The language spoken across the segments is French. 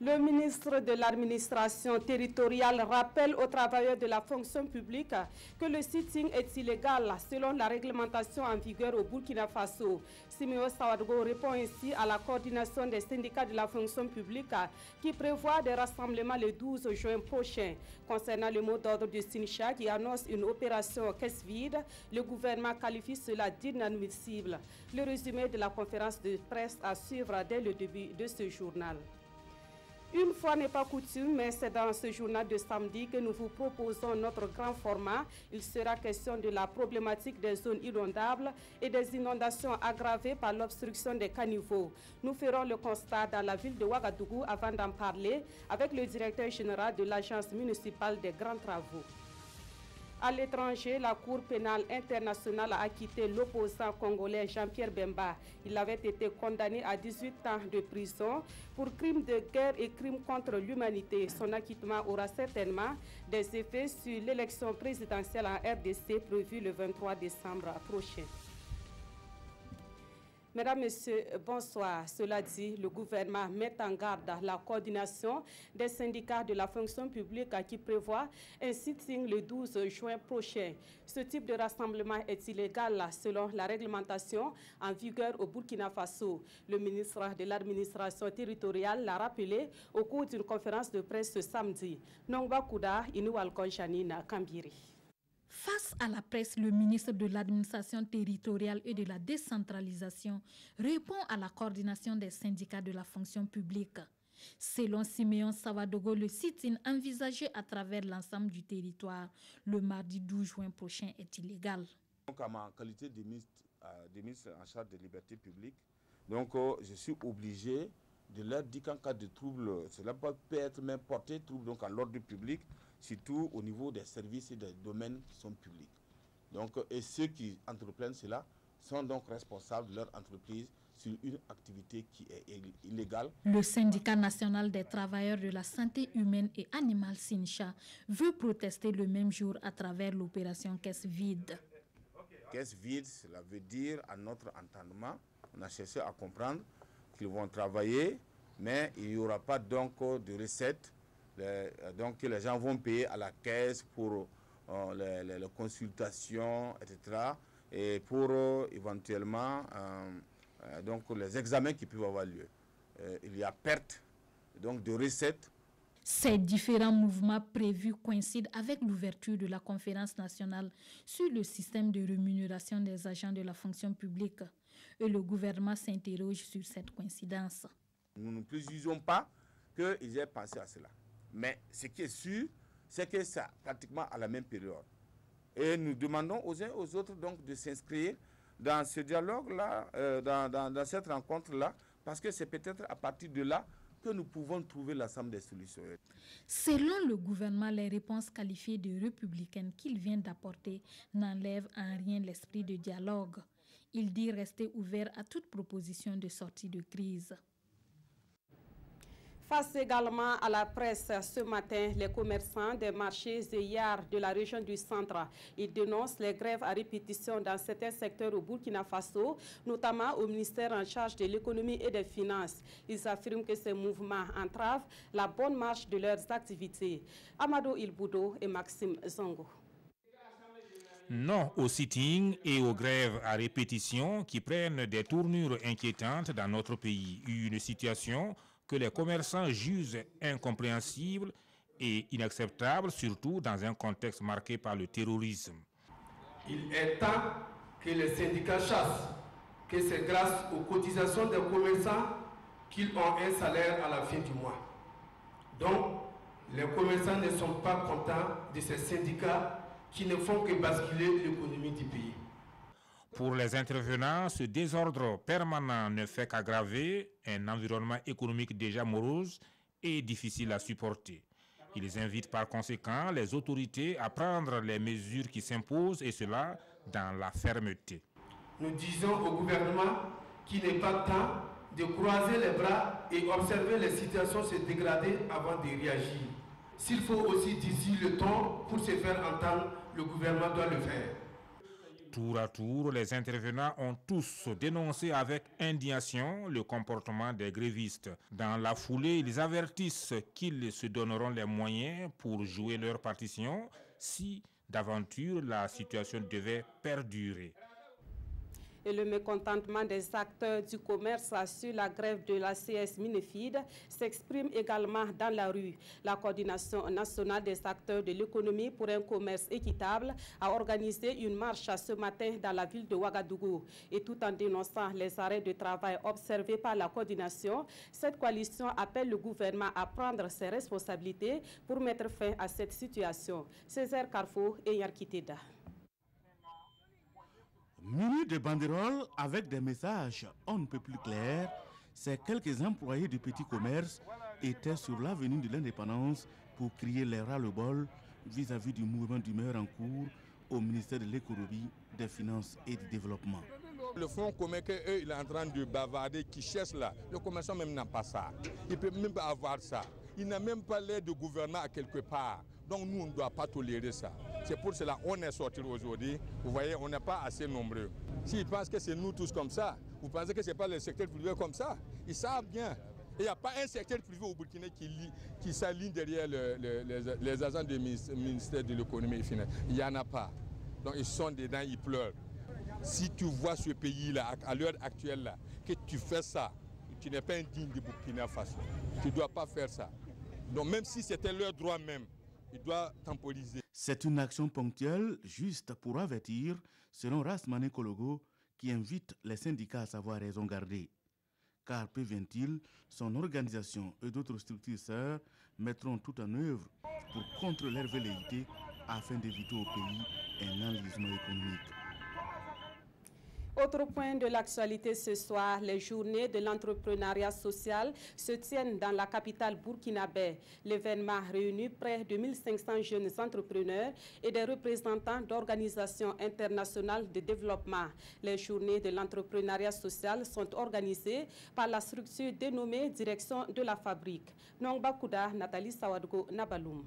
Le ministre de l'administration territoriale rappelle aux travailleurs de la fonction publique que le sitting est illégal selon la réglementation en vigueur au Burkina Faso. Siméon Sawadogo répond ainsi à la coordination des syndicats de la fonction publique qui prévoit des rassemblements le 12 juin prochain. Concernant le mot d'ordre de Sincha qui annonce une opération caisse vide, le gouvernement qualifie cela d'inadmissible. Le résumé de la conférence de presse à suivre dès le début de ce journal. Une fois n'est pas coutume, mais c'est dans ce journal de samedi que nous vous proposons notre grand format. Il sera question de la problématique des zones inondables et des inondations aggravées par l'obstruction des caniveaux. Nous ferons le constat dans la ville de Ouagadougou avant d'en parler avec le directeur général de l'Agence municipale des grands travaux. À l'étranger, la Cour pénale internationale a acquitté l'opposant congolais Jean-Pierre Bemba. Il avait été condamné à 18 ans de prison pour crimes de guerre et crimes contre l'humanité. Son acquittement aura certainement des effets sur l'élection présidentielle en RDC prévue le 23 décembre prochain. Mesdames, Messieurs, bonsoir. Cela dit, le gouvernement met en garde la coordination des syndicats de la fonction publique qui prévoit un sitting le 12 juin prochain. Ce type de rassemblement est illégal selon la réglementation en vigueur au Burkina Faso. Le ministre de l'administration territoriale l'a rappelé au cours d'une conférence de presse ce samedi. Nongba Kouda, Inoual Konjanina, Kambiri. Face à la presse, le ministre de l'administration territoriale et de la décentralisation répond à la coordination des syndicats de la fonction publique. Selon Siméon Sawadogo, le sit-in envisagé à travers l'ensemble du territoire le mardi 12 juin prochain est illégal. Donc, à ma qualité de ministre en charge des libertés publiques, je suis obligé de leur dire qu'en cas de trouble, cela peut être même porter trouble à l'ordre public, surtout au niveau des services et des domaines qui sont publics. Et ceux qui entreprennent cela sont donc responsables de leur entreprise sur une activité qui est illégale. Le syndicat national des travailleurs de la santé humaine et animale Sincha veut protester le même jour à travers l'opération caisse vide. Caisse vide, cela veut dire, à notre entendement, on a cherché à comprendre qu'ils vont travailler, mais il n'y aura pas donc de recettes. Donc les gens vont payer à la caisse pour les consultations, etc. Et pour éventuellement les examens qui peuvent avoir lieu. Il y a perte donc, de recettes. Ces différents mouvements prévus coïncident avec l'ouverture de la conférence nationale sur le système de rémunération des agents de la fonction publique. Et le gouvernement s'interroge sur cette coïncidence. Nous ne préjugons pas qu'ils aient pensé à cela. Mais ce qui est sûr, c'est que c'est pratiquement à la même période. Et nous demandons aux uns et aux autres donc, de s'inscrire dans ce dialogue-là, dans cette rencontre-là, parce que c'est peut-être à partir de là que nous pouvons trouver l'ensemble des solutions. Selon le gouvernement, les réponses qualifiées de républicaines qu'il vient d'apporter n'enlèvent en rien l'esprit de dialogue. Il dit rester ouvert à toute proposition de sortie de crise. Face également à la presse ce matin, les commerçants des marchés hier de la région du centre, ils dénoncent les grèves à répétition dans certains secteurs au Burkina Faso, notamment au ministère en charge de l'économie et des finances. Ils affirment que ces mouvements entravent la bonne marche de leurs activités. Amadou Ilboudo et Maxime Zongo. Non au sitting et aux grèves à répétition qui prennent des tournures inquiétantes dans notre pays. Une situation que les commerçants jugent incompréhensible et inacceptable, surtout dans un contexte marqué par le terrorisme. Il est temps que les syndicats chassent, que c'est grâce aux cotisations des commerçants qu'ils ont un salaire à la fin du mois. Donc, les commerçants ne sont pas contents de ces syndicats qui ne font que basculer l'économie du pays. Pour les intervenants, ce désordre permanent ne fait qu'aggraver un environnement économique déjà morose et difficile à supporter. Ils invitent par conséquent les autorités à prendre les mesures qui s'imposent et cela dans la fermeté. Nous disons au gouvernement qu'il n'est pas temps de croiser les bras et observer les situations se dégrader avant de réagir. S'il faut aussi d'ici le temps pour se faire entendre, le gouvernement doit le faire. Tour à tour, les intervenants ont tous dénoncé avec indignation le comportement des grévistes. Dans la foulée, ils avertissent qu'ils se donneront les moyens pour jouer leur partition si d'aventure la situation devait perdurer. Et le mécontentement des acteurs du commerce sur la grève de la CS Minefid s'exprime également dans la rue. La coordination nationale des acteurs de l'économie pour un commerce équitable a organisé une marche ce matin dans la ville de Ouagadougou. Et tout en dénonçant les arrêts de travail observés par la coordination, cette coalition appelle le gouvernement à prendre ses responsabilités pour mettre fin à cette situation. Césaire Carrefour et Yarkiteda. Munis de banderoles avec des messages on ne peut plus clairs, ces quelques employés du petit commerce étaient sur l'avenue de l'indépendance pour crier les ras-le-bol vis-à-vis du mouvement d'humeur en cours au ministère de l'économie, des finances et du développement. Le fonds commun qu'eux, il est en train de bavarder, qui cherche là, le commerçant même n'a pas ça. Il ne peut même pas avoir ça. Il n'a même pas l'aide de gouvernement à quelque part. Donc nous, on ne doit pas tolérer ça. C'est pour cela qu'on est sortis aujourd'hui. Vous voyez, on n'est pas assez nombreux. S'ils pensent que c'est nous tous comme ça, vous pensez que ce n'est pas le secteur privé comme ça? Ils savent bien. Il n'y a pas un secteur privé au Burkina qui s'aligne derrière les agents du ministère de l'économie et des finances. Il n'y en a pas. Donc ils sont dedans, ils pleurent. Si tu vois ce pays-là, à l'heure actuelle, là, que tu fais ça, tu n'es pas indigne du Burkina Faso. Tu ne dois pas faire ça. Donc même si c'était leur droit même, il doit temporiser. C'est une action ponctuelle, juste pour avertir, selon Rasmane Kologo, qui invite les syndicats à savoir raison garder. Car, prévient-il, son organisation et d'autres structures sœurs mettront tout en œuvre pour contrer leur velléité afin d'éviter au pays un enlisement économique. Autre point de l'actualité ce soir, les journées de l'entrepreneuriat social se tiennent dans la capitale burkinabé. L'événement réunit près de 1500 jeunes entrepreneurs et des représentants d'organisations internationales de développement. Les journées de l'entrepreneuriat social sont organisées par la structure dénommée Direction de la Fabrique. Nongba Kouda, Nathalie Sawadgo, Nabaloum.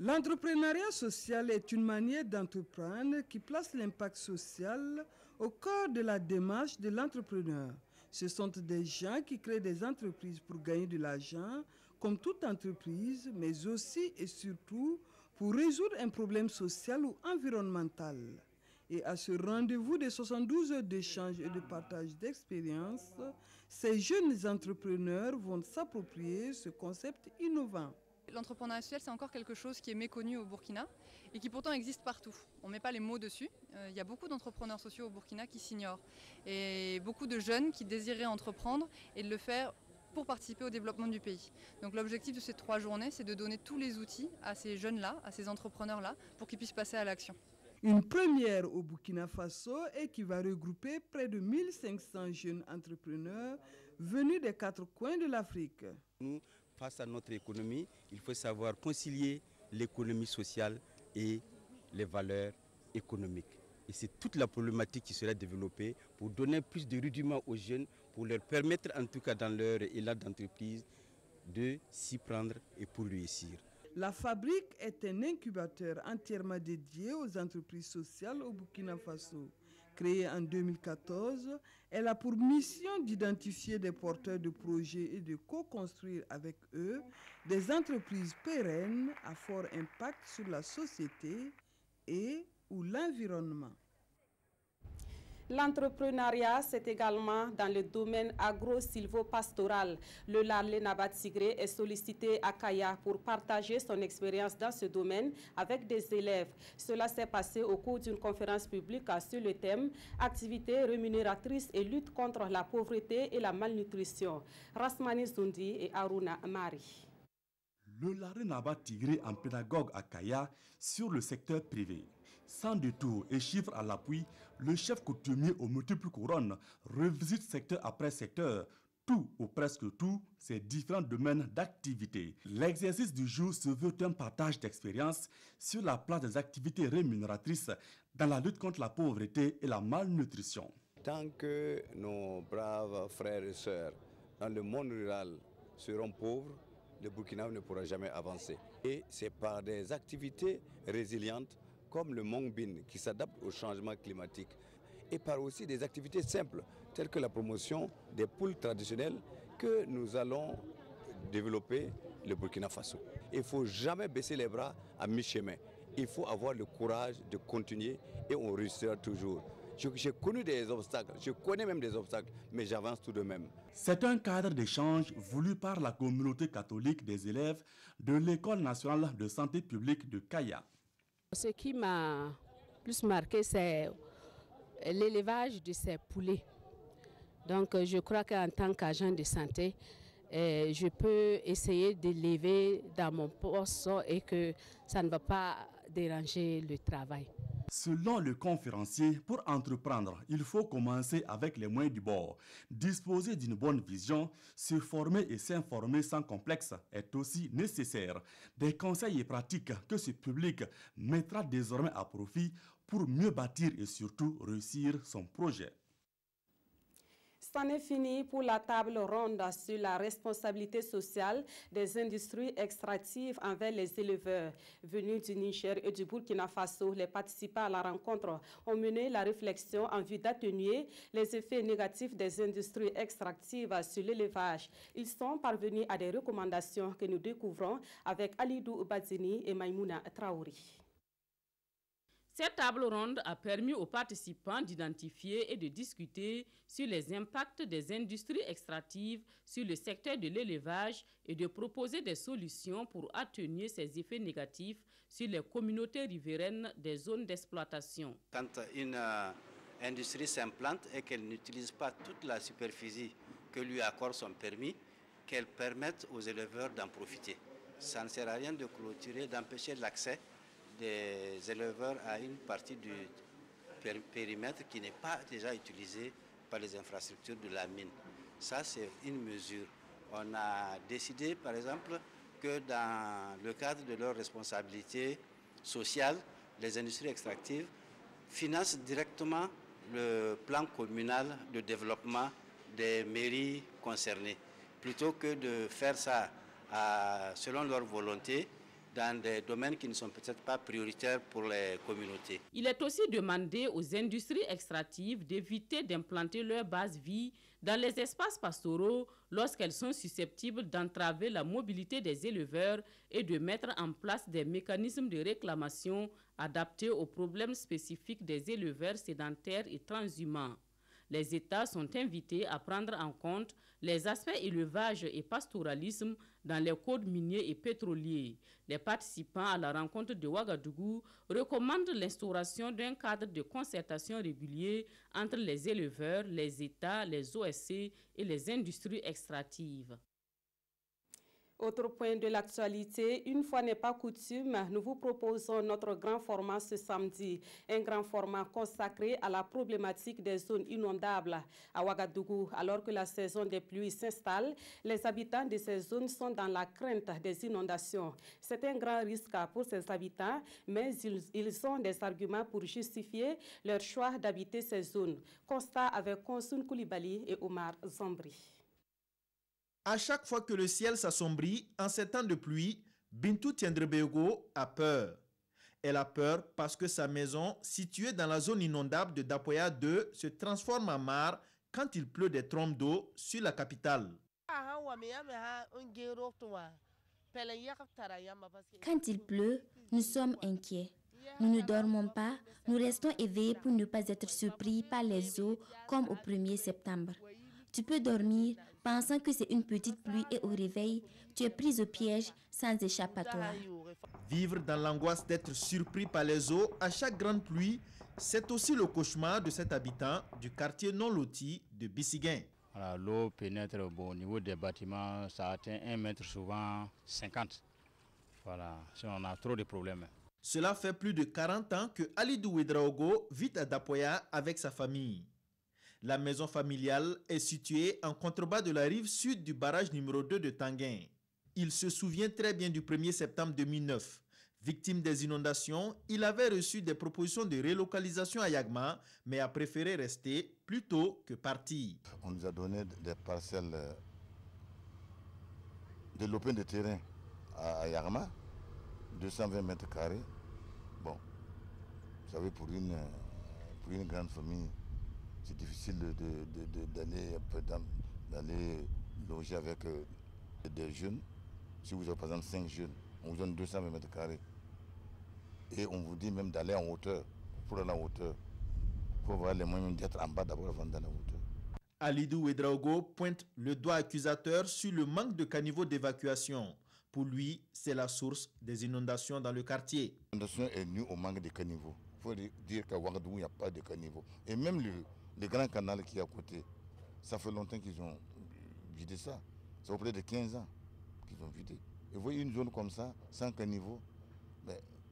L'entrepreneuriat social est une manière d'entreprendre qui place l'impact social au cœur de la démarche de l'entrepreneur. Ce sont des gens qui créent des entreprises pour gagner de l'argent, comme toute entreprise, mais aussi et surtout pour résoudre un problème social ou environnemental. Et à ce rendez-vous de 72 heures d'échange et de partage d'expériences, ces jeunes entrepreneurs vont s'approprier ce concept innovant. L'entrepreneuriat social, c'est encore quelque chose qui est méconnu au Burkina et qui pourtant existe partout. On ne met pas les mots dessus. Il y a beaucoup d'entrepreneurs sociaux au Burkina qui s'ignorent. Et beaucoup de jeunes qui désiraient entreprendre et de le faire pour participer au développement du pays. Donc l'objectif de ces 3 journées, c'est de donner tous les outils à ces jeunes-là, à ces entrepreneurs-là, pour qu'ils puissent passer à l'action. Une première au Burkina Faso et qui va regrouper près de 1500 jeunes entrepreneurs venus des 4 coins de l'Afrique. Face à notre économie, il faut savoir concilier l'économie sociale et les valeurs économiques. Et c'est toute la problématique qui sera développée pour donner plus de rudiments aux jeunes, pour leur permettre, en tout cas dans leur élan d'entreprise, de s'y prendre et pour réussir. La Fabrique est un incubateur entièrement dédié aux entreprises sociales au Burkina Faso. Créée en 2014, elle a pour mission d'identifier des porteurs de projets et de co-construire avec eux des entreprises pérennes à fort impact sur la société et ou l'environnement. L'entrepreneuriat, c'est également dans le domaine agro-silvopastoral. Le Larlé Nabat Tigré est sollicité à Kaya pour partager son expérience dans ce domaine avec des élèves. Cela s'est passé au cours d'une conférence publique sur le thème « Activités rémunératrices et lutte contre la pauvreté et la malnutrition ». Rasmani Zundi et Aruna Mari. Le Larlé Nabat Tigré en pédagogue à Kaya sur le secteur privé. Sans détour et chiffres à l'appui, le chef coutumier aux multiples couronnes revisite secteur après secteur, tout ou presque tout, ces différents domaines d'activité. L'exercice du jour se veut un partage d'expérience sur la place des activités rémunératrices dans la lutte contre la pauvreté et la malnutrition. Tant que nos braves frères et sœurs dans le monde rural seront pauvres, le Burkina ne pourra jamais avancer. Et c'est par des activités résilientes, comme le Mongbin qui s'adapte au changement climatique et par aussi des activités simples telles que la promotion des poules traditionnelles que nous allons développer le Burkina Faso. Il ne faut jamais baisser les bras à mi-chemin. Il faut avoir le courage de continuer et on réussira toujours. J'ai connu des obstacles, je connais même des obstacles, mais j'avance tout de même. C'est un cadre d'échange voulu par la communauté catholique des élèves de l'École nationale de santé publique de Kaya. Ce qui m'a plus marqué, c'est l'élevage de ces poulets. Donc je crois qu'en tant qu'agent de santé, je peux essayer d'élever dans mon poste et que ça ne va pas déranger le travail. Selon le conférencier, pour entreprendre, il faut commencer avec les moyens du bord. Disposer d'une bonne vision, se former et s'informer sans complexe est aussi nécessaire. Des conseils et pratiques que ce public mettra désormais à profit pour mieux bâtir et surtout réussir son projet. C'en est fini pour la table ronde sur la responsabilité sociale des industries extractives envers les éleveurs. Venus du Niger et du Burkina Faso, les participants à la rencontre ont mené la réflexion en vue d'atténuer les effets négatifs des industries extractives sur l'élevage. Ils sont parvenus à des recommandations que nous découvrons avec Alidou Bazini et Maïmouna Traouri. Cette table ronde a permis aux participants d'identifier et de discuter sur les impacts des industries extractives sur le secteur de l'élevage et de proposer des solutions pour atténuer ces effets négatifs sur les communautés riveraines des zones d'exploitation. Quand une industrie s'implante et qu'elle n'utilise pas toute la superficie que lui accorde son permis, qu'elle permette aux éleveurs d'en profiter. Ça ne sert à rien de clôturer, d'empêcher l'accès des éleveurs à une partie du périmètre qui n'est pas déjà utilisée par les infrastructures de la mine. Ça, c'est une mesure. On a décidé, par exemple, que dans le cadre de leur responsabilité sociale, les industries extractives financent directement le plan communal de développement des mairies concernées, plutôt que de faire ça selon leur volonté, dans des domaines qui ne sont peut-être pas prioritaires pour les communautés. Il est aussi demandé aux industries extractives d'éviter d'implanter leur base vie dans les espaces pastoraux lorsqu'elles sont susceptibles d'entraver la mobilité des éleveurs et de mettre en place des mécanismes de réclamation adaptés aux problèmes spécifiques des éleveurs sédentaires et transhumants. Les États sont invités à prendre en compte les aspects élevage et pastoralisme dans les codes miniers et pétroliers. Les participants à la rencontre de Ouagadougou recommandent l'instauration d'un cadre de concertation régulier entre les éleveurs, les États, les OSC et les industries extractives. Autre point de l'actualité, une fois n'est pas coutume, nous vous proposons notre grand format ce samedi. Un grand format consacré à la problématique des zones inondables à Ouagadougou. Alors que la saison des pluies s'installe, les habitants de ces zones sont dans la crainte des inondations. C'est un grand risque pour ces habitants, mais ils ont des arguments pour justifier leur choix d'habiter ces zones. Constat avec Konsoun Koulibaly et Omar Zambri. À chaque fois que le ciel s'assombrit en ces temps de pluie, Bintou Tiendrebego a peur. Elle a peur parce que sa maison, située dans la zone inondable de Dapoya 2, se transforme en mare quand il pleut des trombes d'eau sur la capitale. Quand il pleut, nous sommes inquiets. Nous ne dormons pas, nous restons éveillés pour ne pas être surpris par les eaux comme au 1er septembre. Tu peux dormir pensant que c'est une petite pluie et au réveil, tu es prise au piège sans échappatoire. Vivre dans l'angoisse d'être surpris par les eaux à chaque grande pluie, c'est aussi le cauchemar de cet habitant du quartier non loti de Bissiguin. L'eau pénètre au niveau des bâtiments, ça atteint 1 mètre, souvent 50. Voilà, on a trop de problèmes. Cela fait plus de 40 ans que Alidou Ouedraogo vit à Dapoya avec sa famille. La maison familiale est située en contrebas de la rive sud du barrage numéro 2 de Tanguin. Il se souvient très bien du 1er septembre 2009. Victime des inondations, il avait reçu des propositions de relocalisation à Yagma, mais a préféré rester plutôt que partir. On nous a donné des parcelles de lopin de terrain à Yagma, 220 mètres carrés. Bon, Vous savez, pour une grande famille, c'est difficile d'aller loger avec des jeunes. Si vous avez par exemple 5 jeunes, on vous donne 200 mètres carrés. Et on vous dit même d'aller en hauteur. Pour aller en hauteur, il faut avoir les moyens d'être en bas d'abord avant d'aller en hauteur. Alidou Ouedraogo pointe le doigt accusateur sur le manque de caniveaux d'évacuation. Pour lui, c'est la source des inondations dans le quartier. L'inondation est nue au manque de caniveaux. Il faut dire qu'à Ouagadougou, il n'y a pas de caniveaux. Et même le grand canal qui est à côté, ça fait longtemps qu'ils ont vidé ça. Ça fait près de 15 ans qu'ils ont vidé. Et vous voyez une zone comme ça, sans caniveau,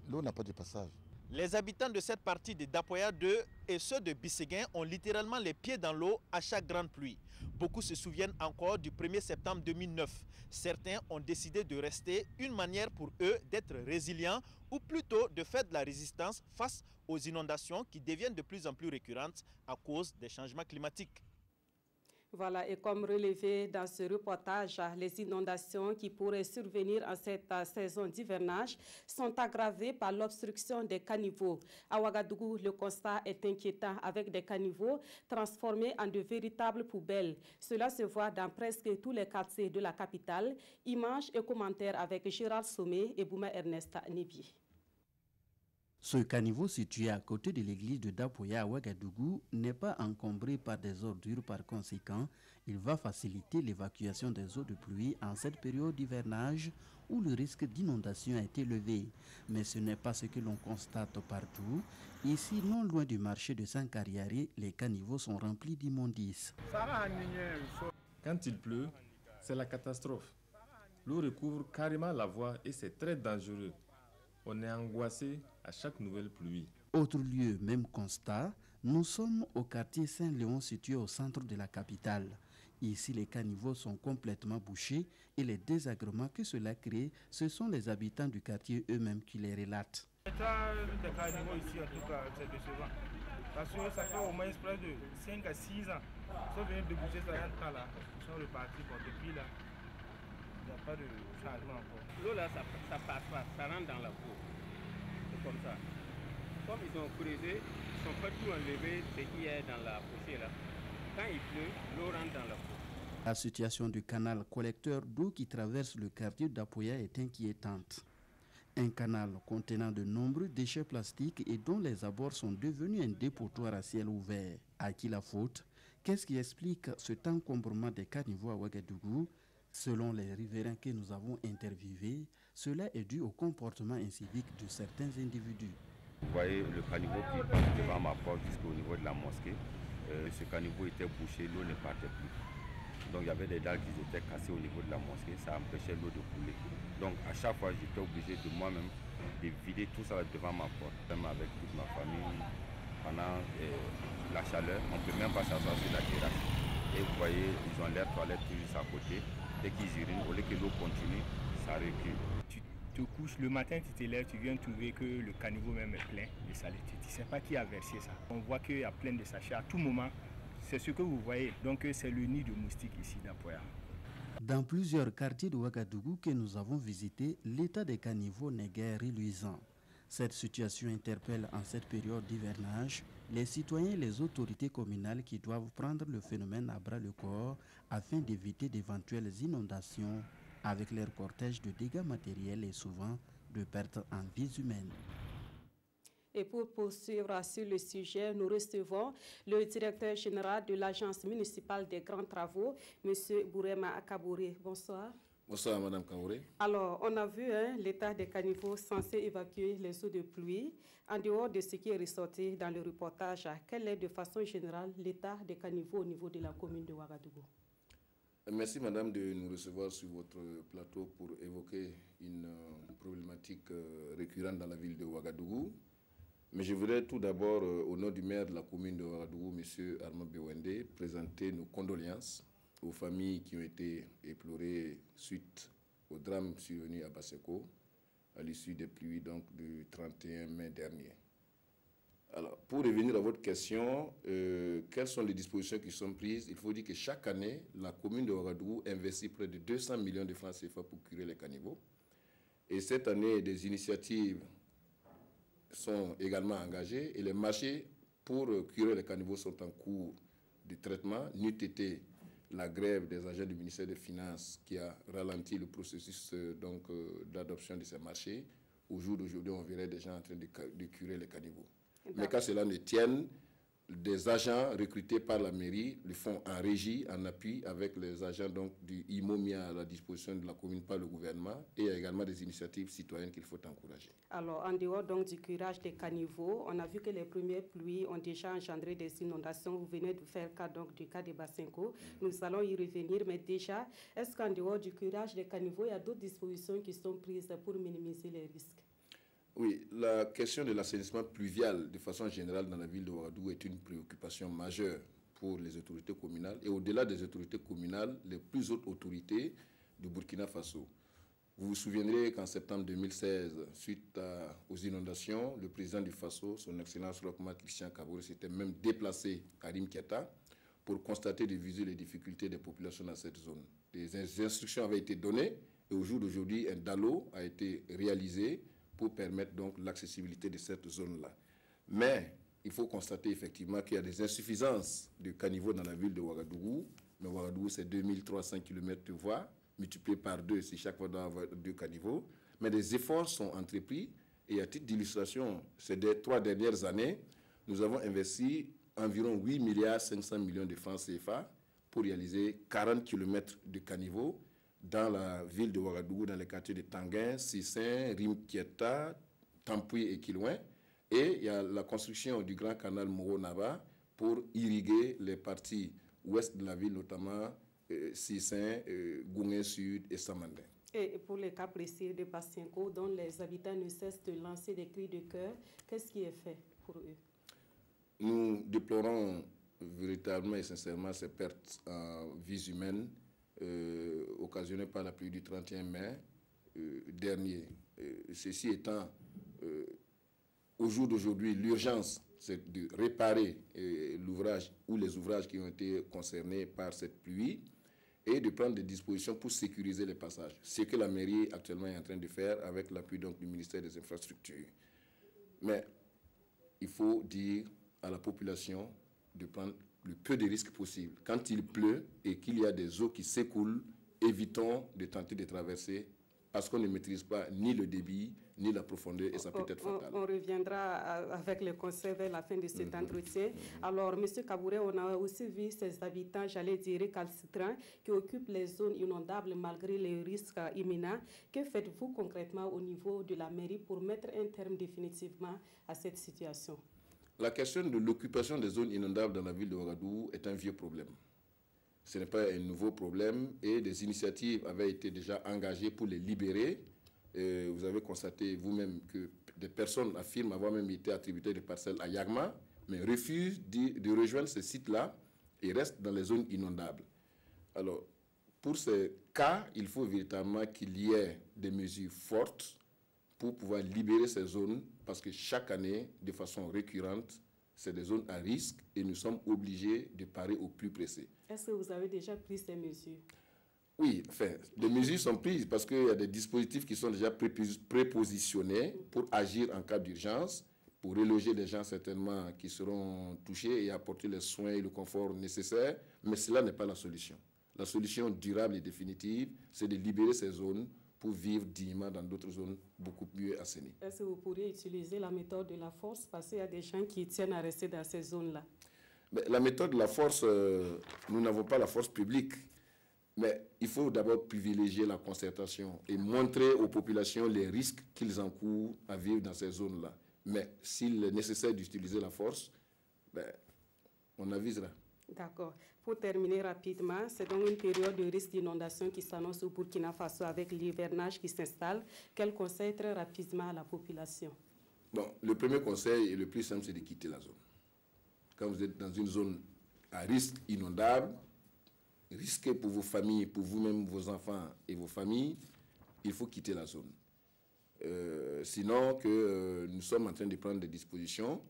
l'eau n'a pas de passage. Les habitants de cette partie de Dapoya 2 et ceux de Bisséguin ont littéralement les pieds dans l'eau à chaque grande pluie. Beaucoup se souviennent encore du 1er septembre 2009. Certains ont décidé de rester, une manière pour eux d'être résilients ou plutôt de faire de la résistance face aux inondations qui deviennent de plus en plus récurrentes à cause des changements climatiques. Voilà, et comme relevé dans ce reportage, les inondations qui pourraient survenir en cette saison d'hivernage sont aggravées par l'obstruction des caniveaux. À Ouagadougou, le constat est inquiétant avec des caniveaux transformés en de véritables poubelles. Cela se voit dans presque tous les quartiers de la capitale. Images et commentaires avec Gérald Sommet et Bouma Ernest Nébi. Ce caniveau situé à côté de l'église de Dapoya à Ouagadougou n'est pas encombré par des ordures. Par conséquent, il va faciliter l'évacuation des eaux de pluie en cette période d'hivernage où le risque d'inondation est élevé. Mais ce n'est pas ce que l'on constate partout. Ici, non loin du marché de Sankariari, les caniveaux sont remplis d'immondices. Quand il pleut, c'est la catastrophe. L'eau recouvre carrément la voie et c'est très dangereux. On est angoissé à chaque nouvelle pluie. Autre lieu, même constat, nous sommes au quartier Saint-Léon situé au centre de la capitale. Ici, les caniveaux sont complètement bouchés et les désagréments que cela crée, ce sont les habitants du quartier eux-mêmes qui les relatent. L'état des caniveaux ici, en tout cas, c'est décevant. Parce que ça fait au moins près de 5 à 6 ans. Sauf venir de boucher ça un temps là. Ils sont repartis. Bon, depuis là, il n'y a pas de changement encore. L'eau là, ça passe pas, ça rentre dans la peau. C'est comme ça. Comme ils ont creusé, ils sont pas tout enlevé ce qui est dans la pochée là. Quand il pleut, l'eau rentre dans la peau. La situation du canal collecteur d'eau qui traverse le quartier d'Apoya est inquiétante. Un canal contenant de nombreux déchets plastiques et dont les abords sont devenus un dépotoir à ciel ouvert. À qui la faute? Qu'est-ce qui explique cet encombrement des caniveaux à Ouagadougou? Selon les riverains que nous avons interviewés, cela est dû au comportement incivique de certains individus. Vous voyez le caniveau qui passe devant ma porte jusqu'au niveau de la mosquée. Ce caniveau était bouché, l'eau ne partait plus. Donc il y avait des dalles qui étaient cassées au niveau de la mosquée, ça empêchait l'eau de couler. Donc à chaque fois, j'étais obligé de moi-même de vider tout ça devant ma porte, même avec toute ma famille. Pendant la chaleur, on ne peut même pas s'asseoir sur la terrasse. Et vous voyez, ils ont leur toilette juste à côté. Dès qu'ils urinent, au lieu que l'eau continue, ça recule. Tu te couches, le matin tu te lèves, tu viens trouver que le caniveau même est plein de saleté. Tu ne sais pas qui a versé ça. On voit qu'il y a plein de sachets à tout moment. C'est ce que vous voyez. Donc c'est le nid de moustiques ici d'Apoya. Dans plusieurs quartiers de Ouagadougou que nous avons visités, l'état des caniveaux n'est guère reluisant. Cette situation interpelle en cette période d'hivernage les citoyens et les autorités communales qui doivent prendre le phénomène à bras le corps afin d'éviter d'éventuelles inondations avec leur cortège de dégâts matériels et souvent de pertes en vies humaines. Et pour poursuivre sur le sujet, nous recevons le directeur général de l'Agence municipale des grands travaux, M. Bourema Akabouré. Bonsoir. Bonsoir, Mme Kaouré. Alors, on a vu l'état des caniveaux censés évacuer les eaux de pluie. En dehors de ce qui est ressorti dans le reportage, quel est de façon générale l'état des caniveaux au niveau de la commune de Ouagadougou? Merci, Madame, de nous recevoir sur votre plateau pour évoquer une problématique récurrente dans la ville de Ouagadougou. Mais je voudrais tout d'abord, au nom du maire de la commune de Ouagadougou, M. Armand Bewende, présenter nos condoléances aux familles qui ont été éplorées suite au drame survenu à Basseko, à l'issue des pluies donc, du 31 mai dernier. Alors, pour revenir à votre question, quelles sont les dispositions qui sont prises? Il faut dire que chaque année, la commune de Ouagadougou investit près de 200 millions de francs CFA pour curer les caniveaux. Et cette année, des initiatives sont également engagés et les marchés pour curer les caniveaux sont en cours de traitement. N'eût été la grève des agents du ministère des Finances qui a ralenti le processus d'adoption de ces marchés. Au jour d'aujourd'hui, on verrait des gens en train de curer les caniveaux. Mais qu'à cela ne tienne, des agents recrutés par la mairie le font en régie, en appui avec les agents du IMO mis à la disposition de la commune par le gouvernement, et il y a également des initiatives citoyennes qu'il faut encourager. Alors, en dehors donc du curage des caniveaux, on a vu que les premières pluies ont déjà engendré des inondations. Vous venez de faire cas donc du cas de Bassenco. Nous allons y revenir, mais déjà, est-ce qu'en dehors du curage des caniveaux, il y a d'autres dispositions qui sont prises pour minimiser les risques? Oui, la question de l'assainissement pluvial de façon générale dans la ville de Ouagadougou est une préoccupation majeure pour les autorités communales et au-delà des autorités communales, les plus hautes autorités du Burkina Faso. Vous vous souviendrez qu'en septembre 2016, suite aux inondations, le président du Faso, son Excellence Rochma Christian Kabouré, s'était même déplacé à Rimkiata pour constater de visu les difficultés des populations dans cette zone. Des instructions avaient été données et au jour d'aujourd'hui, un DALO a été réalisé pour permettre donc l'accessibilité de cette zone-là. Mais il faut constater effectivement qu'il y a des insuffisances de caniveaux dans la ville de Ouagadougou. Mais Ouagadougou, c'est 2300 km de voies, multiplié par 2 si chaque fois doit avoir 2 caniveaux. Mais des efforts sont entrepris et à titre d'illustration, ces 3 dernières années, nous avons investi environ 8 milliards 500 millions de francs CFA pour réaliser 40 km de caniveaux dans la ville de Ouagadougou, dans les quartiers de Tanguin, Sissin, Rimkieta, Tampuy et Kilouin. Et il y a la construction du grand canal Moro-Naba pour irriguer les parties ouest de la ville, notamment Sissin, Goungé Sud et Samandin. Et pour les cas précis de Bassenco, dont les habitants ne cessent de lancer des cris de cœur, qu'est-ce qui est fait pour eux? Nous déplorons véritablement et sincèrement ces pertes en vies humaines occasionné par la pluie du 31 mai dernier. Ceci étant, au jour d'aujourd'hui, l'urgence, c'est de réparer l'ouvrage ou les ouvrages qui ont été concernés par cette pluie et de prendre des dispositions pour sécuriser les passages. Ce que la mairie actuellement est en train de faire avec l'appui du ministère des Infrastructures. Mais il faut dire à la population de prendre le peu de risques possible. Quand il pleut et qu'il y a des eaux qui s'écoulent, évitons de tenter de traverser parce qu'on ne maîtrise pas ni le débit, ni la profondeur et ça peut être fatal. On reviendra avec le conseil vers la fin de cet entretien. Alors, M. Kabouré, on a aussi vu ces habitants, j'allais dire récalcitrants, qui occupent les zones inondables malgré les risques imminents. Que faites-vous concrètement au niveau de la mairie pour mettre un terme définitivement à cette situation? La question de l'occupation des zones inondables dans la ville de Ouagadougou est un vieux problème. Ce n'est pas un nouveau problème et des initiatives avaient été déjà engagées pour les libérer. Et vous avez constaté vous-même que des personnes affirment avoir même été attributées de parcelles à Yagma, mais refusent de rejoindre ces sites-là et restent dans les zones inondables. Alors, pour ces cas, il faut véritablement qu'il y ait des mesures fortes pour pouvoir libérer ces zones, parce que chaque année, de façon récurrente, c'est des zones à risque et nous sommes obligés de parer au plus pressé. Est-ce que vous avez déjà pris ces mesures? Oui, enfin, les mesures sont prises parce qu'il y a des dispositifs qui sont déjà prépositionnés pour agir en cas d'urgence, pour reloger les gens certainement qui seront touchés et apporter les soins et le confort nécessaires, mais cela n'est pas la solution. La solution durable et définitive, c'est de libérer ces zones pour vivre dignement dans d'autres zones beaucoup mieux assainies. Est-ce que vous pourriez utiliser la méthode de la force parce qu'il y a des gens qui tiennent à rester dans ces zones-là? La méthode de la force, nous n'avons pas la force publique, mais il faut d'abord privilégier la concertation et montrer aux populations les risques qu'ils encourent à vivre dans ces zones-là. Mais s'il est nécessaire d'utiliser la force, on avisera. D'accord. Pour terminer rapidement, c'est donc une période de risque d'inondation qui s'annonce au Burkina Faso avec l'hivernage qui s'installe. Quel conseil très rapidement à la population? Bon, le premier conseil et le plus simple, c'est de quitter la zone. Quand vous êtes dans une zone à risque inondable, risqué pour vos familles, pour vous-même, vos enfants et vos familles, il faut quitter la zone. Sinon, nous sommes en train de prendre des dispositions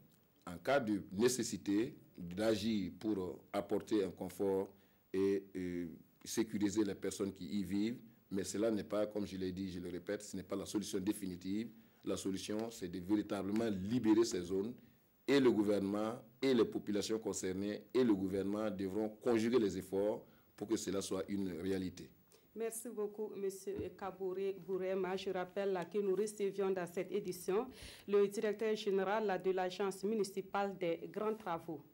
en cas de nécessité d'agir pour apporter un confort et sécuriser les personnes qui y vivent. Mais cela n'est pas, comme je l'ai dit, je le répète, ce n'est pas la solution définitive. la solution, c'est de véritablement libérer ces zones, et le gouvernement et les populations concernées et le gouvernement devront conjuguer les efforts pour que cela soit une réalité. Merci beaucoup, M. Kabouré Bourema. Je rappelle que nous recevions dans cette édition le directeur général de l'Agence municipale des grands travaux.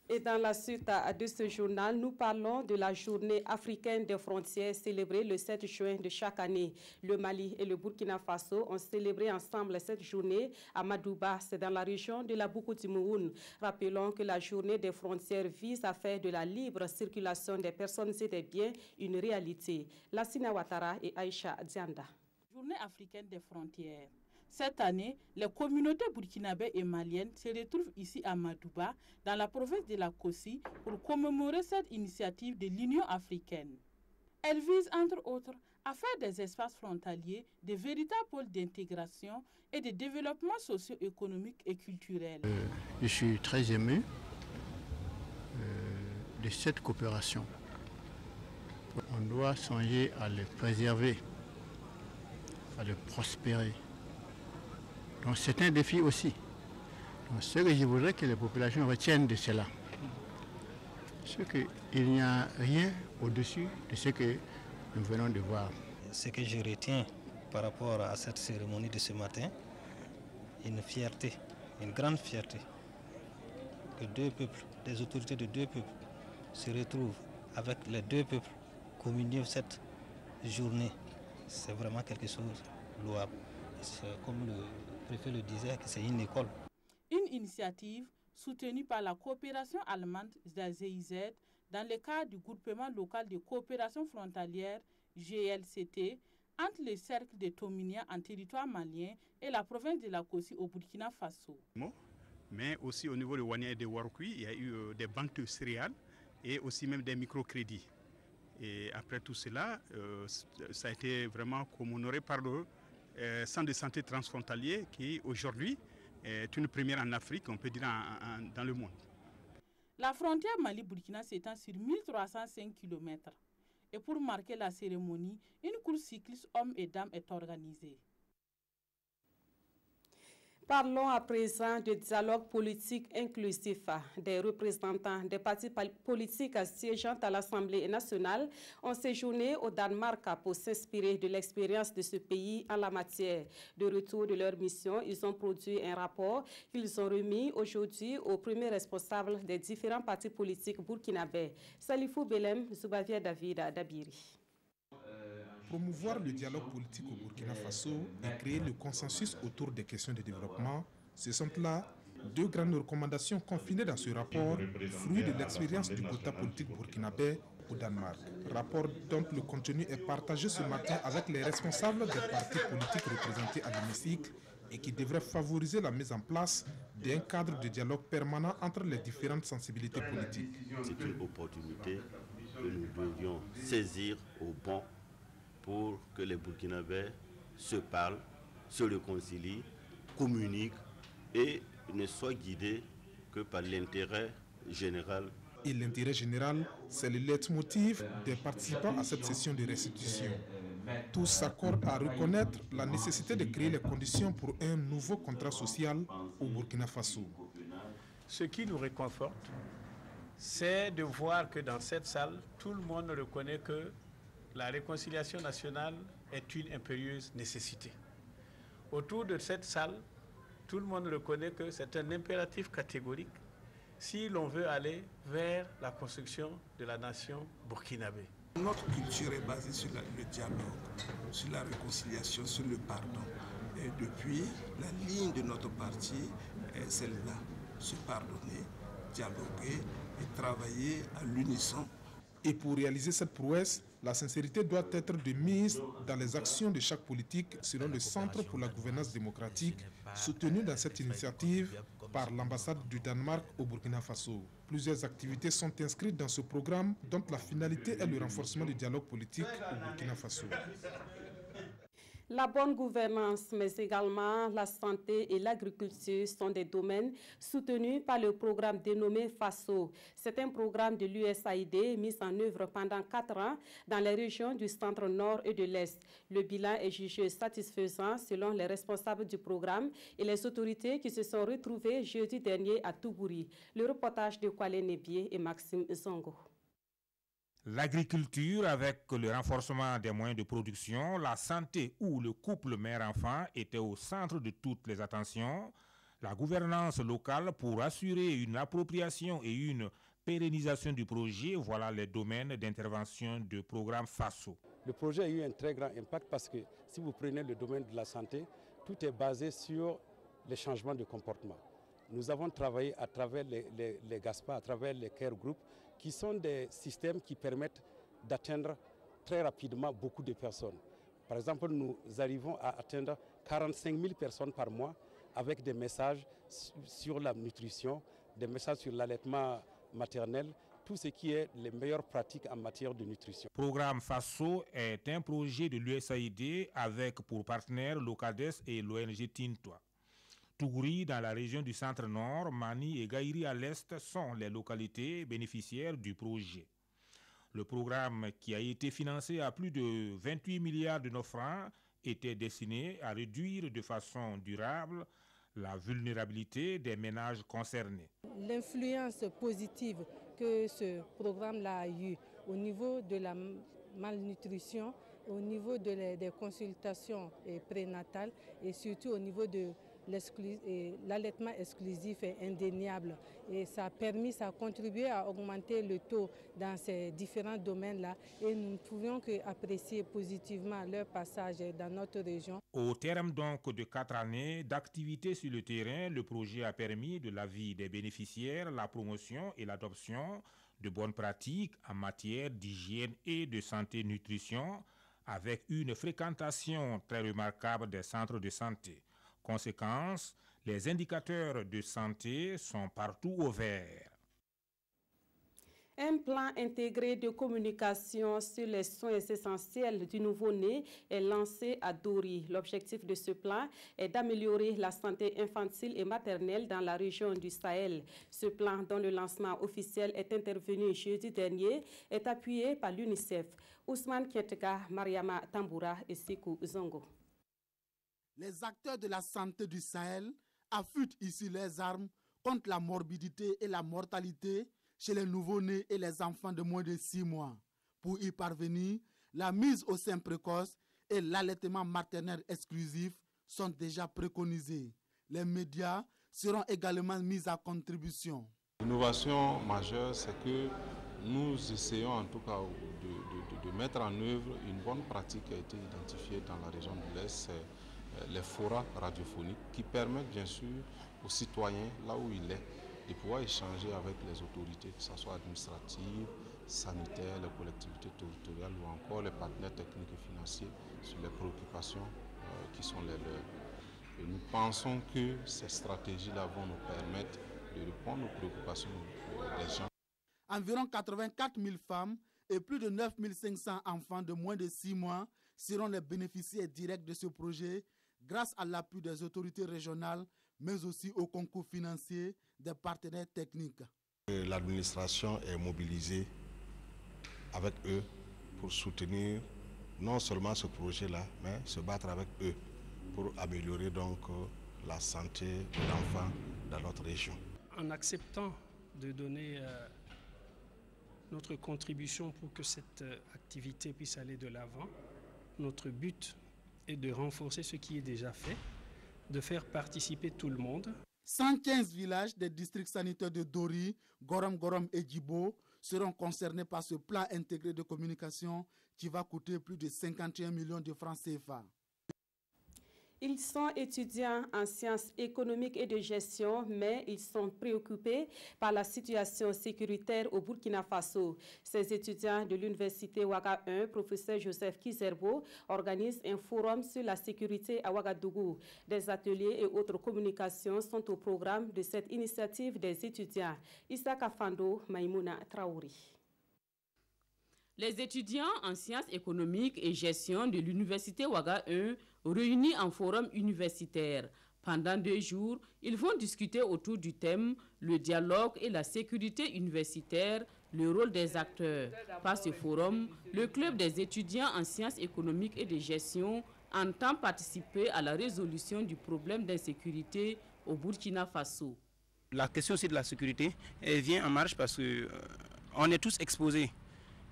Et dans la suite de ce journal, nous parlons de la journée africaine des frontières célébrée le 7 juin de chaque année. Le Mali et le Burkina Faso ont célébré ensemble cette journée à Madouba, c'est dans la région de la Boukoutimoun. Rappelons que la journée des frontières vise à faire de la libre circulation des personnes et des biens une réalité. Lassina Ouattara et Aïcha Dianda. Journée africaine des frontières. Cette année, les communautés burkinabées et maliennes se retrouvent ici à Madouba, dans la province de la Kossi, pour commémorer cette initiative de l'Union africaine. Elle vise, entre autres, à faire des espaces frontaliers de véritables pôles d'intégration et de développement socio-économique et culturel. Je suis très ému de cette coopération. On doit songer à le préserver, à le prospérer. Donc c'est un défi aussi. Donc, ce que je voudrais que les populations retiennent de cela, c'est qu'il n'y a rien au-dessus de ce que nous venons de voir. Ce que je retiens par rapport à cette cérémonie de ce matin, une fierté, une grande fierté, que deux peuples, des autorités de deux peuples se retrouvent avec les deux peuples, communier cette journée. C'est vraiment quelque chose de louable. Comme le préfet le disait, que c'est une école. Une initiative soutenue par la coopération allemande GIZ dans le cadre du groupement local de coopération frontalière GLCT entre le cercle de Tominia en territoire malien et la province de la Kossi au Burkina Faso. Mais aussi au niveau de Ouania et de Waroukui, il y a eu des banques de céréales et aussi même des microcrédits. Et après tout cela, ça a été vraiment commémoré par le centre de santé transfrontalier qui aujourd'hui est une première en Afrique, on peut dire dans le monde. La frontière Mali-Burkina s'étend sur 1305 km. Et pour marquer la cérémonie, une course cycliste hommes et dames est organisée. Parlons à présent de dialogue politique inclusif. Des représentants des partis politiques siégeant à l'Assemblée nationale ont séjourné au Danemark pour s'inspirer de l'expérience de ce pays en la matière. De retour de leur mission, ils ont produit un rapport qu'ils ont remis aujourd'hui aux premiers responsables des différents partis politiques burkinabés. Salifou Belem, Zoubavia David Dabiri. Promouvoir le dialogue politique au Burkina Faso et créer le consensus autour des questions de développement, ce sont là deux grandes recommandations confinées dans ce rapport, fruit de l'expérience du quota politique burkinabé au Danemark. Rapport dont le contenu est partagé ce matin avec les responsables des partis politiques représentés à l'hémicycle et qui devrait favoriser la mise en place d'un cadre de dialogue permanent entre les différentes sensibilités politiques. C'est une opportunité que nous devions saisir au bon pour que les Burkinabés se parlent, se réconcilient, communiquent et ne soient guidés que par l'intérêt général. Et l'intérêt général, c'est le leitmotiv des participants à cette session de restitution. Tous s'accordent à reconnaître la nécessité de créer les conditions pour un nouveau contrat social au Burkina Faso. Ce qui nous réconforte, c'est de voir que dans cette salle, tout le monde reconnaît que la réconciliation nationale est une impérieuse nécessité. Autour de cette salle, tout le monde reconnaît que c'est un impératif catégorique si l'on veut aller vers la construction de la nation burkinabé. Notre culture est basée sur le dialogue, sur la réconciliation, sur le pardon. Et depuis, la ligne de notre parti est celle-là, se pardonner, dialoguer et travailler à l'unisson. Et pour réaliser cette prouesse, la sincérité doit être de mise dans les actions de chaque politique selon le Centre pour la gouvernance démocratique, soutenu dans cette initiative par l'ambassade du Danemark au Burkina Faso. Plusieurs activités sont inscrites dans ce programme dont la finalité est le renforcement du dialogue politique au Burkina Faso. La bonne gouvernance, mais également la santé et l'agriculture sont des domaines soutenus par le programme dénommé FASO. C'est un programme de l'USAID mis en œuvre pendant 4 ans dans les régions du centre-nord et de l'Est. Le bilan est jugé satisfaisant selon les responsables du programme et les autorités qui se sont retrouvées jeudi dernier à Tougouri. Le reportage de Kwale Nebié et Maxime Zongo. L'agriculture avec le renforcement des moyens de production, la santé ou le couple mère-enfant étaient au centre de toutes les attentions. La gouvernance locale pour assurer une appropriation et une pérennisation du projet, voilà les domaines d'intervention du programme FASO. Le projet a eu un très grand impact parce que si vous prenez le domaine de la santé, tout est basé sur les changements de comportement. Nous avons travaillé à travers les GASPA, à travers les care groups, qui sont des systèmes qui permettent d'atteindre très rapidement beaucoup de personnes. Par exemple, nous arrivons à atteindre 45 000 personnes par mois avec des messages sur la nutrition, des messages sur l'allaitement maternel, tout ce qui est les meilleures pratiques en matière de nutrition. Le programme FASO est un projet de l'USAID avec pour partenaires l'OCADES et l'ONG Tintois. Tougouri, dans la région du centre-nord, Mani et Gaïri à l'est sont les localités bénéficiaires du projet. Le programme, qui a été financé à plus de 28 milliards de nos francs, était destiné à réduire de façon durable la vulnérabilité des ménages concernés. L'influence positive que ce programme-là a eu au niveau de la malnutrition, au niveau des consultations prénatales et surtout au niveau de l'allaitement exclusif est indéniable et ça a contribué à augmenter le taux dans ces différents domaines-là et nous ne pouvions qu'apprécier positivement leur passage dans notre région. Au terme donc de 4 années d'activité sur le terrain, le projet a permis de l'avis des bénéficiaires la promotion et l'adoption de bonnes pratiques en matière d'hygiène et de santé-nutrition avec une fréquentation très remarquable des centres de santé. Conséquence, les indicateurs de santé sont partout au vert. Un plan intégré de communication sur les soins essentiels du nouveau-né est lancé à Dori. L'objectif de ce plan est d'améliorer la santé infantile et maternelle dans la région du Sahel. Ce plan, dont le lancement officiel est intervenu jeudi dernier, est appuyé par l'UNICEF. Ousmane Kietega, Mariama Tamboura et Sikou Zongo. Les acteurs de la santé du Sahel affûtent ici les armes contre la morbidité et la mortalité chez les nouveau-nés et les enfants de moins de 6 mois. Pour y parvenir, la mise au sein précoce et l'allaitement maternel exclusif sont déjà préconisés. Les médias seront également mis à contribution. L'innovation majeure, c'est que nous essayons en tout cas de mettre en œuvre une bonne pratique qui a été identifiée dans la région de l'Est, les forats radiophoniques qui permettent bien sûr aux citoyens, là où il est, de pouvoir échanger avec les autorités, que ce soit administratives, sanitaires, les collectivités territoriales ou encore les partenaires techniques et financiers sur les préoccupations qui sont les leurs. Et nous pensons que ces stratégies-là vont nous permettre de répondre aux préoccupations des gens. Environ 84 000 femmes et plus de 9 500 enfants de moins de 6 mois seront les bénéficiaires directs de ce projet grâce à l'appui des autorités régionales, mais aussi au concours financier des partenaires techniques. L'administration est mobilisée avec eux pour soutenir non seulement ce projet-là, mais se battre avec eux pour améliorer donc la santé de l'enfant dans notre région. En acceptant de donner notre contribution pour que cette activité puisse aller de l'avant, notre but est de renforcer ce qui est déjà fait, de faire participer tout le monde. 115 villages des districts sanitaires de Dori, Gorom et Djibo seront concernés par ce plan intégré de communication qui va coûter plus de 51 millions de francs CFA. Ils sont étudiants en sciences économiques et de gestion, mais ils sont préoccupés par la situation sécuritaire au Burkina Faso. Ces étudiants de l'université Ouaga 1, professeur Joseph Kizerbo, organisent un forum sur la sécurité à Ouagadougou. Des ateliers et autres communications sont au programme de cette initiative des étudiants. Issa Kafando, Maïmouna Traouri. Les étudiants en sciences économiques et gestion de l'Université Ouaga 1 réunis en forum universitaire. Pendant 2 jours, ils vont discuter autour du thème « Le dialogue et la sécurité universitaire, le rôle des acteurs ». Par ce forum, le club des étudiants en sciences économiques et de gestion entend participer à la résolution du problème d'insécurité au Burkina Faso. La question aussi de la sécurité elle vient en marche parce qu'on est tous exposés.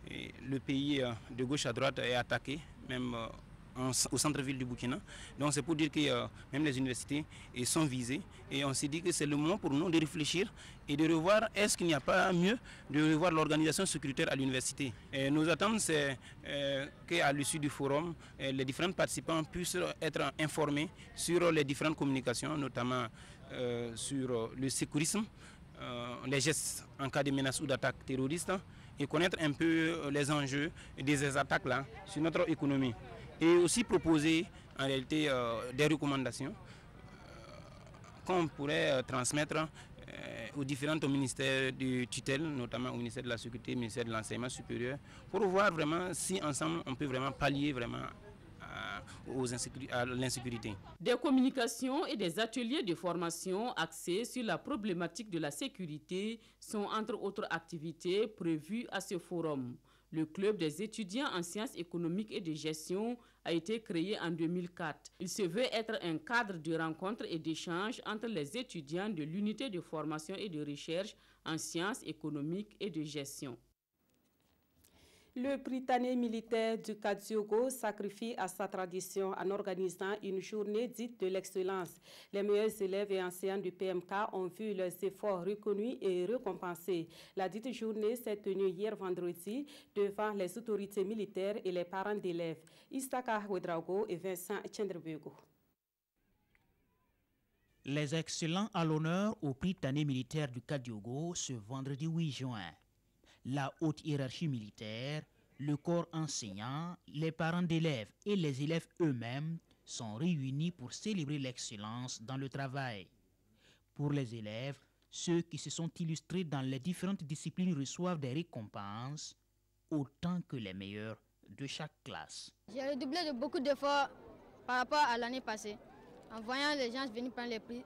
Et le pays de gauche à droite est attaqué, même au centre-ville du Burkina. Donc c'est pour dire que même les universités sont visées. Et on s'est dit que c'est le moment pour nous de réfléchir et de revoir est-ce qu'il n'y a pas mieux de revoir l'organisation sécuritaire à l'université. Nos attentes, c'est qu'à l'issue du forum, les différents participants puissent être informés sur les différentes communications, notamment sur le sécurisme, les gestes en cas de menace ou d'attaque terroriste, et connaître un peu les enjeux de ces attaques-là sur notre économie. Et aussi proposer en réalité des recommandations qu'on pourrait transmettre aux différents ministères de tutelle, notamment au ministère de la Sécurité, au ministère de l'Enseignement supérieur, pour voir vraiment si ensemble on peut vraiment pallier vraiment à l'insécurité. Des communications et des ateliers de formation axés sur la problématique de la sécurité sont entre autres activités prévues à ce forum. Le club des étudiants en sciences économiques et de gestion a été créé en 2004. Il se veut être un cadre de rencontres et d'échanges entre les étudiants de l'unité de formation et de recherche en sciences économiques et de gestion. Le Britannique militaire du Kadiogo sacrifie à sa tradition en organisant une journée dite de l'excellence. Les meilleurs élèves et enseignants du PMK ont vu leurs efforts reconnus et récompensés. La dite journée s'est tenue hier vendredi devant les autorités militaires et les parents d'élèves. Istaka Ouedraogo et Vincent Tchendrebego. Les excellents à l'honneur au Britannique militaire du Kadiogo ce vendredi 8 juin. La haute hiérarchie militaire, le corps enseignant, les parents d'élèves et les élèves eux-mêmes sont réunis pour célébrer l'excellence dans le travail. Pour les élèves, ceux qui se sont illustrés dans les différentes disciplines reçoivent des récompenses, autant que les meilleurs de chaque classe. J'ai redoublé de beaucoup d'efforts par rapport à l'année passée. En voyant les gens venir prendre les prix,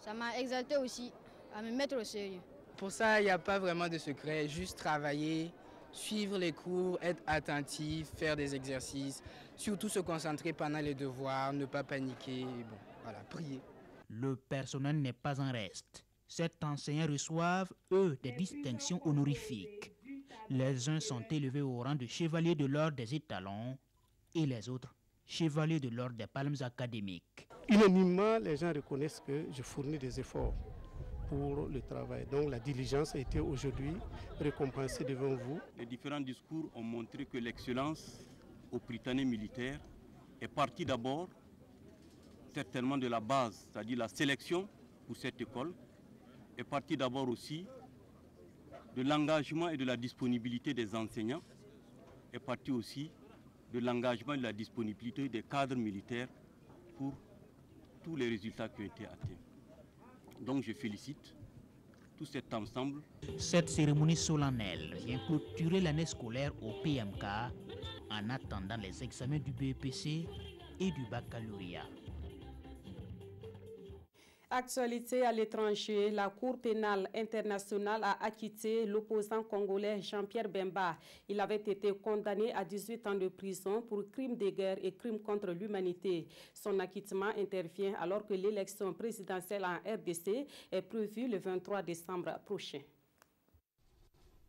ça m'a exalté aussi à me mettre au sérieux. Pour ça, il n'y a pas vraiment de secret, juste travailler, suivre les cours, être attentif, faire des exercices, surtout se concentrer pendant les devoirs, ne pas paniquer, bon, voilà, prier. Le personnel n'est pas en reste. Sept enseignants reçoivent, eux, des distinctions honorifiques. Les uns sont élevés au rang de chevalier de l'ordre des étalons et les autres, chevaliers de l'ordre des palmes académiques. Unanimement, les gens reconnaissent que je fournis des efforts pour le travail. Donc la diligence a été aujourd'hui récompensée devant vous. Les différents discours ont montré que l'excellence au Britannique militaire est partie d'abord certainement de la base, c'est-à-dire la sélection pour cette école, est partie d'abord aussi de l'engagement et de la disponibilité des enseignants, est partie aussi de l'engagement et de la disponibilité des cadres militaires pour tous les résultats qui ont été atteints. Donc je félicite tout cet ensemble. Cette cérémonie solennelle vient clôturer l'année scolaire au PMK en attendant les examens du BEPC et du baccalauréat. Actualité à l'étranger, la Cour pénale internationale a acquitté l'opposant congolais Jean-Pierre Bemba. Il avait été condamné à 18 ans de prison pour crimes de guerre et crimes contre l'humanité. Son acquittement intervient alors que l'élection présidentielle en RDC est prévue le 23 décembre prochain.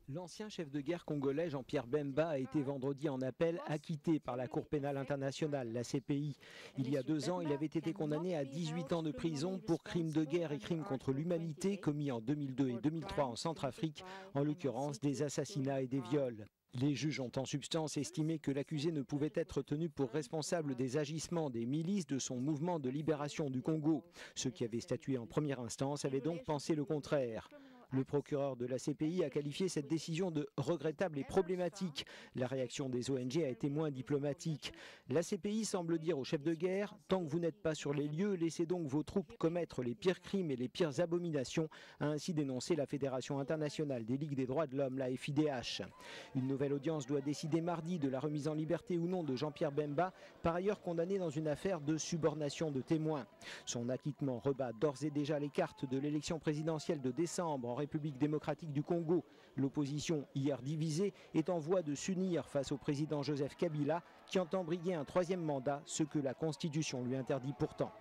L'ancien chef de guerre congolais Jean-Pierre Bemba a été vendredi en appel acquitté par la Cour pénale internationale, la CPI. Il y a 2 ans, il avait été condamné à 18 ans de prison pour crimes de guerre et crimes contre l'humanité commis en 2002 et 2003 en Centrafrique, en l'occurrence des assassinats et des viols. Les juges ont en substance estimé que l'accusé ne pouvait être tenu pour responsable des agissements des milices de son mouvement de libération du Congo. Ceux qui avaient statué en première instance avaient donc pensé le contraire. Le procureur de la CPI a qualifié cette décision de regrettable et problématique. La réaction des ONG a été moins diplomatique. La CPI semble dire aux chefs de guerre « Tant que vous n'êtes pas sur les lieux, laissez donc vos troupes commettre les pires crimes et les pires abominations », a ainsi dénoncé la Fédération internationale des ligues des droits de l'homme, la FIDH. Une nouvelle audience doit décider mardi de la remise en liberté ou non de Jean-Pierre Bemba, par ailleurs condamné dans une affaire de subornation de témoins. Son acquittement rebat d'ores et déjà les cartes de l'élection présidentielle de décembre en République démocratique du Congo. L'opposition, hier divisée, est en voie de s'unir face au président Joseph Kabila, qui entend briguer un troisième mandat, ce que la Constitution lui interdit pourtant.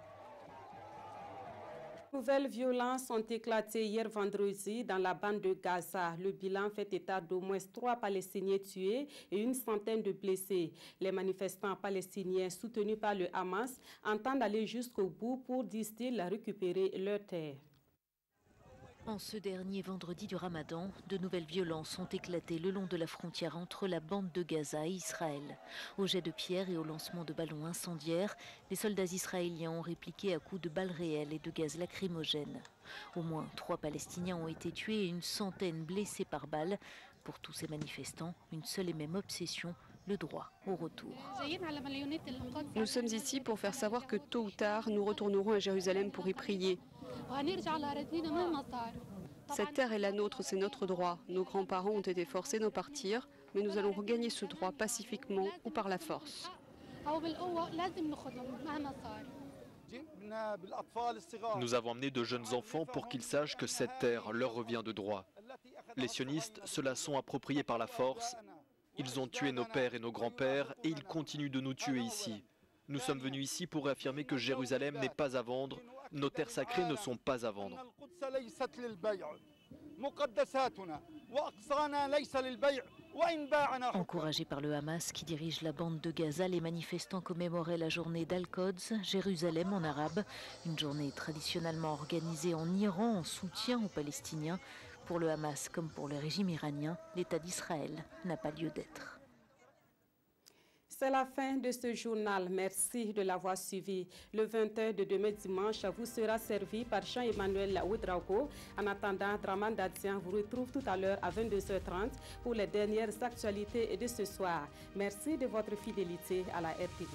Nouvelles violences ont éclaté hier vendredi dans la bande de Gaza. Le bilan fait état d'au moins 3 Palestiniens tués et une centaine de blessés. Les manifestants palestiniens soutenus par le Hamas entendent aller jusqu'au bout pour, disent-ils, récupérer leurs terres. En ce dernier vendredi du Ramadan, de nouvelles violences ont éclaté le long de la frontière entre la bande de Gaza et Israël. Au jet de pierres et au lancement de ballons incendiaires, les soldats israéliens ont répliqué à coups de balles réelles et de gaz lacrymogène. Au moins 3 Palestiniens ont été tués et une centaine blessés par balles. Pour tous ces manifestants, une seule et même obsession, le droit au retour. Nous sommes ici pour faire savoir que tôt ou tard, nous retournerons à Jérusalem pour y prier. Cette terre est la nôtre, c'est notre droit. Nos grands-parents ont été forcés d'en partir, mais nous allons regagner ce droit pacifiquement ou par la force. Nous avons amené de jeunes enfants pour qu'ils sachent que cette terre leur revient de droit. Les sionistes se la sont appropriée par la force. Ils ont tué nos pères et nos grands-pères et ils continuent de nous tuer ici. Nous sommes venus ici pour réaffirmer que Jérusalem n'est pas à vendre, nos terres sacrées ne sont pas à vendre. Encouragés par le Hamas qui dirige la bande de Gaza, les manifestants commémoraient la journée d'Al-Quds, Jérusalem en arabe, une journée traditionnellement organisée en Iran en soutien aux Palestiniens. Pour le Hamas comme pour le régime iranien, l'État d'Israël n'a pas lieu d'être. C'est la fin de ce journal. Merci de l'avoir suivi. Le 20h de demain dimanche vous sera servi par Jean-Emmanuel Ouedraogo. En attendant, Draman Dadian vous retrouve tout à l'heure à 22h30 pour les dernières actualités de ce soir. Merci de votre fidélité à la RTV.